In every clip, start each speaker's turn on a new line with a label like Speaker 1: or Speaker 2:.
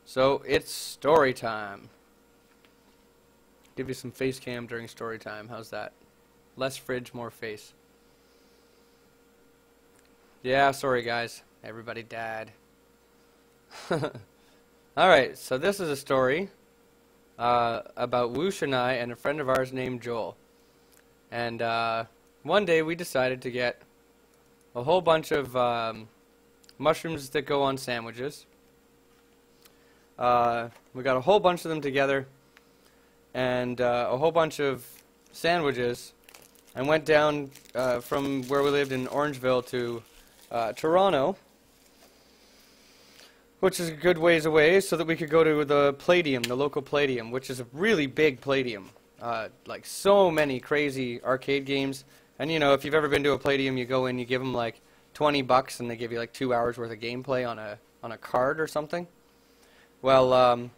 Speaker 1: So it's story time. Give you some face cam during story time. How's that? Less fridge, more face. Yeah, sorry guys. Everybody died. Alright, so this is a story about Woosh and I and a friend of ours named Joel. And one day we decided to get a whole bunch of mushrooms that go on sandwiches. We got a whole bunch of them together and a whole bunch of sandwiches and went down from where we lived in Orangeville to Toronto, which is a good ways away, so that we could go to the Palladium, the local Palladium, which is a really big Palladium. Like so many crazy arcade games. And you know, if you've ever been to a Palladium, you go in, you give them like $20 and they give you like 2 hours worth of gameplay on a card or something. Well,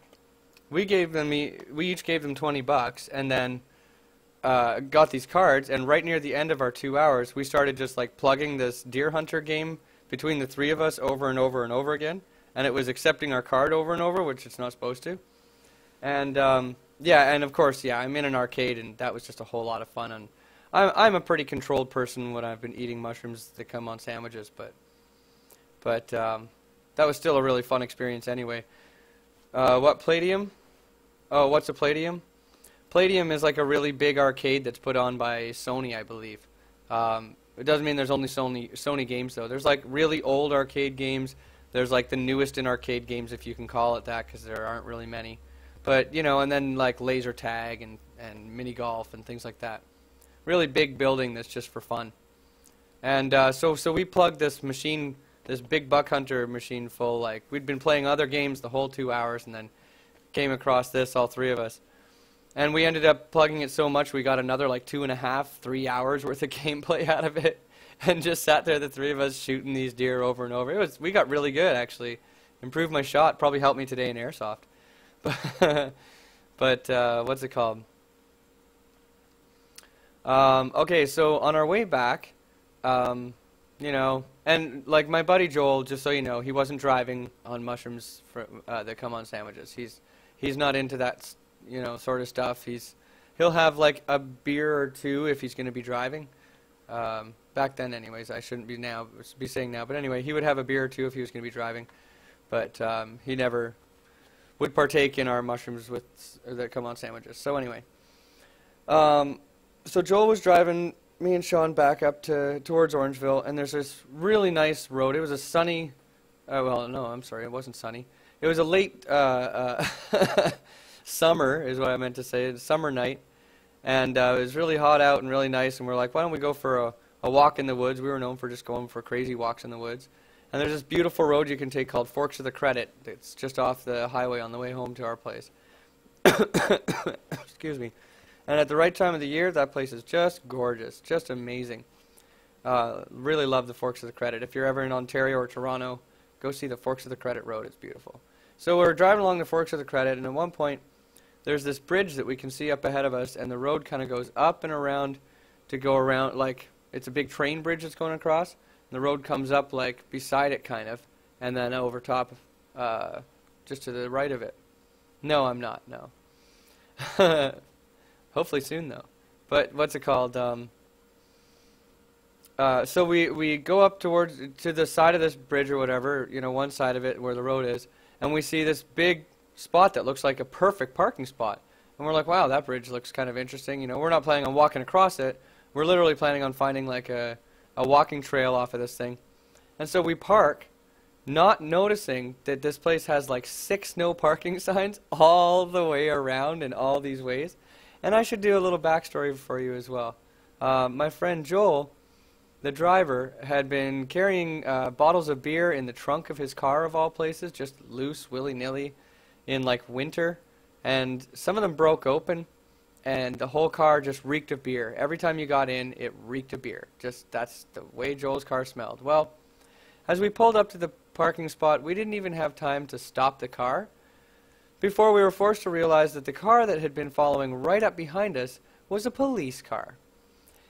Speaker 1: we each gave them $20 and then got these cards, and right near the end of our 2 hours we started just like plugging this Deer Hunter game between the three of us over and over and over again, and it was accepting our card over and over, which it's not supposed to. And yeah, and of course, yeah, I'm in an arcade, and that was just a whole lot of fun. And I'm a pretty controlled person when I've been eating mushrooms that come on sandwiches, but that was still a really fun experience anyway. What Palladium? Oh, what's a Palladium? Palladium is like a really big arcade that's put on by Sony, I believe. It doesn't mean there's only Sony games, though. There's like really old arcade games. There's like the newest in arcade games, if you can call it that, because there aren't really many. But, you know, and then like laser tag and mini golf and things like that. Really big building that's just for fun. And so we plugged this machine, this big buck hunter machine full. Like, we'd been playing other games the whole 2 hours and then came across this, all three of us. And we ended up plugging it so much we got another like 2.5, 3 hours worth of gameplay out of it. And just sat there, the three of us, shooting these deer over and over. We got really good, actually. Improved my shot. Probably helped me today in Airsoft. But what's it called? Okay, so on our way back, you know, and like my buddy Joel, just so you know, he wasn't driving on mushrooms that come on sandwiches. He's not into that, you know, sort of stuff. He'll have like a beer or two if he's going to be driving. Back then, anyways, I shouldn't be saying now, but anyway, he would have a beer or two if he was going to be driving, but he never would partake in our mushrooms that come on sandwiches. So anyway, so Joel was driving me and Sean back up towards Orangeville, and there's this really nice road. It was a sunny, well, no, I'm sorry, it wasn't sunny. It was a late summer, is what I meant to say, a summer night, and it was really hot out and really nice, and we're like, why don't we go for a walk in the woods? We were known for just going for crazy walks in the woods. And there's this beautiful road you can take called Forks of the Credit. It's just off the highway on the way home to our place. Excuse me. And at the right time of the year, that place is just gorgeous, just amazing. Really love the Forks of the Credit. If you're ever in Ontario or Toronto, go see the Forks of the Credit Road. It's beautiful. So we're driving along the Forks of the Credit, and at one point, there's this bridge that we can see up ahead of us, and the road kind of goes up and around to go around, like it's a big train bridge that's going across. The road comes up like beside it, kind of, and then over top, just to the right of it. No, I'm not, no. Hopefully soon, though. But what's it called? So we go up to the side of this bridge or whatever, you know, one side of it where the road is, and we see this big spot that looks like a perfect parking spot. And we're like, wow, that bridge looks kind of interesting. You know, we're not planning on walking across it. We're literally planning on finding like a walking trail off of this thing. And so we park, not noticing that this place has like 6 no parking signs all the way around in all these ways. And I should do a little backstory for you as well. My friend Joel, the driver, had been carrying bottles of beer in the trunk of his car, of all places, just loose, willy-nilly, in like winter. And some of them broke open, and the whole car just reeked of beer. Every time you got in, it reeked of beer. Just, that's the way Joel's car smelled. Well, as we pulled up to the parking spot, we didn't even have time to stop the car before we were forced to realize that the car that had been following right up behind us was a police car.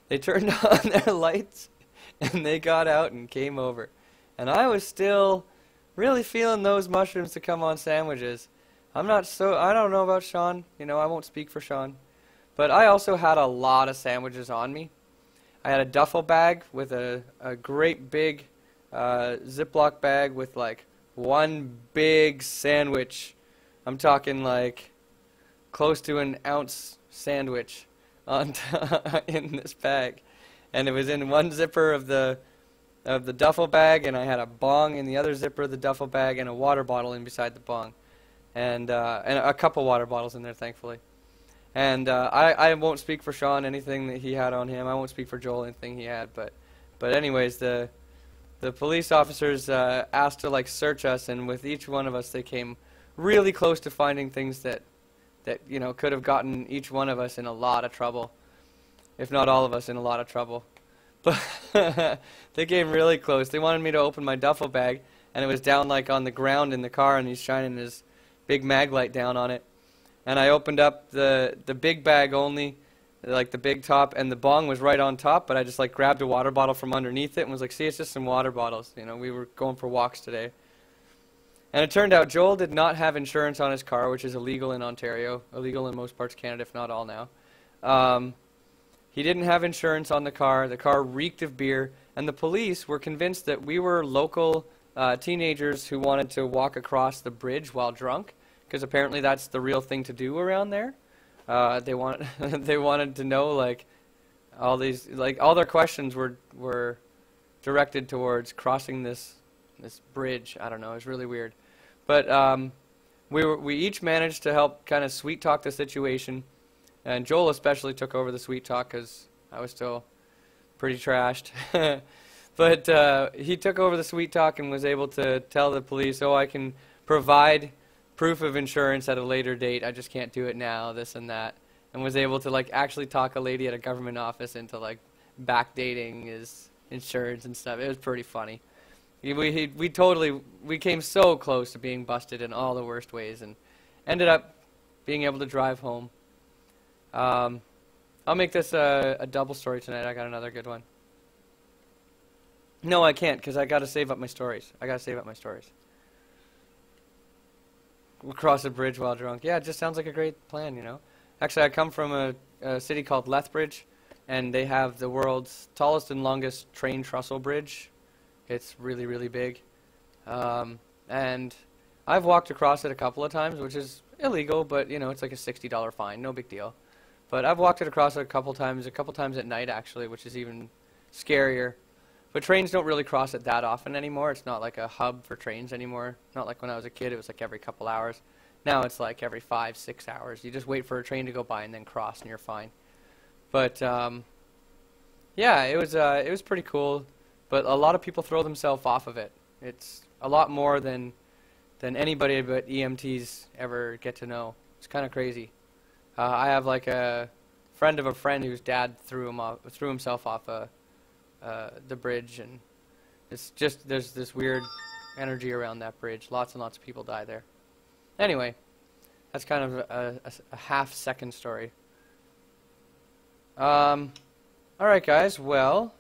Speaker 1: They turned on their lights, and they got out and came over. And I was still really feeling those mushrooms to come on sandwiches. I don't know about Sean. You know, I won't speak for Sean. But I also had a lot of sandwiches on me. I had a duffel bag with a great big Ziploc bag with like one big sandwich. I'm talking like close to an ounce sandwich on in this bag. And it was in one zipper of the duffel bag, and I had a bong in the other zipper of the duffel bag, and a water bottle in beside the bong, and a couple water bottles in there, thankfully. And I won't speak for Sean anything that he had on him. I won't speak for Joel anything he had, but anyways, the police officers asked to like search us, and with each one of us, they came really close to finding things that you know could have gotten each one of us in a lot of trouble, if not all of us in a lot of trouble. But they came really close. They wanted me to open my duffel bag, and it was down like on the ground in the car, and he's shining his big mag light down on it. And I opened up the big bag only, like the big top, and the bong was right on top, but I just like grabbed a water bottle from underneath it and was like, see, it's just some water bottles. You know, we were going for walks today. And it turned out Joel did not have insurance on his car, which is illegal in Ontario, illegal in most parts of Canada, if not all now. He didn't have insurance on the car. The car reeked of beer, and the police were convinced that we were local teenagers who wanted to walk across the bridge while drunk, because apparently that's the real thing to do around there. They wanted to know like all their questions were directed towards crossing this bridge. I don't know. It was really weird, but we each managed to help kind of sweet talk the situation. And Joel especially took over the sweet talk because I was still pretty trashed. But he took over the sweet talk and was able to tell the police, oh, I can provide proof of insurance at a later date. I just can't do it now, this and that. And was able to like actually talk a lady at a government office into like backdating his insurance and stuff. It was pretty funny. We came so close to being busted in all the worst ways and ended up being able to drive home. I'll make this a double story tonight. I got another good one. No, I can't, because I got to save up my stories. We'll cross a bridge while drunk. Yeah, it just sounds like a great plan, you know. Actually, I come from a city called Lethbridge, and they have the world's tallest and longest train trestle bridge. It's really, really big. And I've walked across it a couple of times, which is illegal, but, you know, it's like a $60 fine. No big deal. But I've walked it across a couple times at night, actually, which is even scarier. But trains don't really cross it that often anymore. It's not like a hub for trains anymore. Not like when I was a kid, it was like every couple hours. Now it's like every 5-6 hours. You just wait for a train to go by and then cross, and you're fine. But yeah, it was pretty cool. But a lot of people throw themselves off of it. It's a lot more than anybody but EMTs ever get to know. It's kind of crazy. I have like a friend of a friend whose dad threw himself off the bridge, and it's just there's this weird energy around that bridge. Lots and lots of people die there. Anyway, that's kind of a half-second story. All right, guys. Well,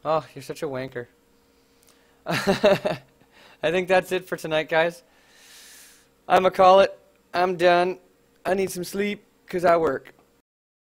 Speaker 1: oh, you're such a wanker. I think that's it for tonight, guys. I'm gonna call it. I'm done. I need some sleep because I work.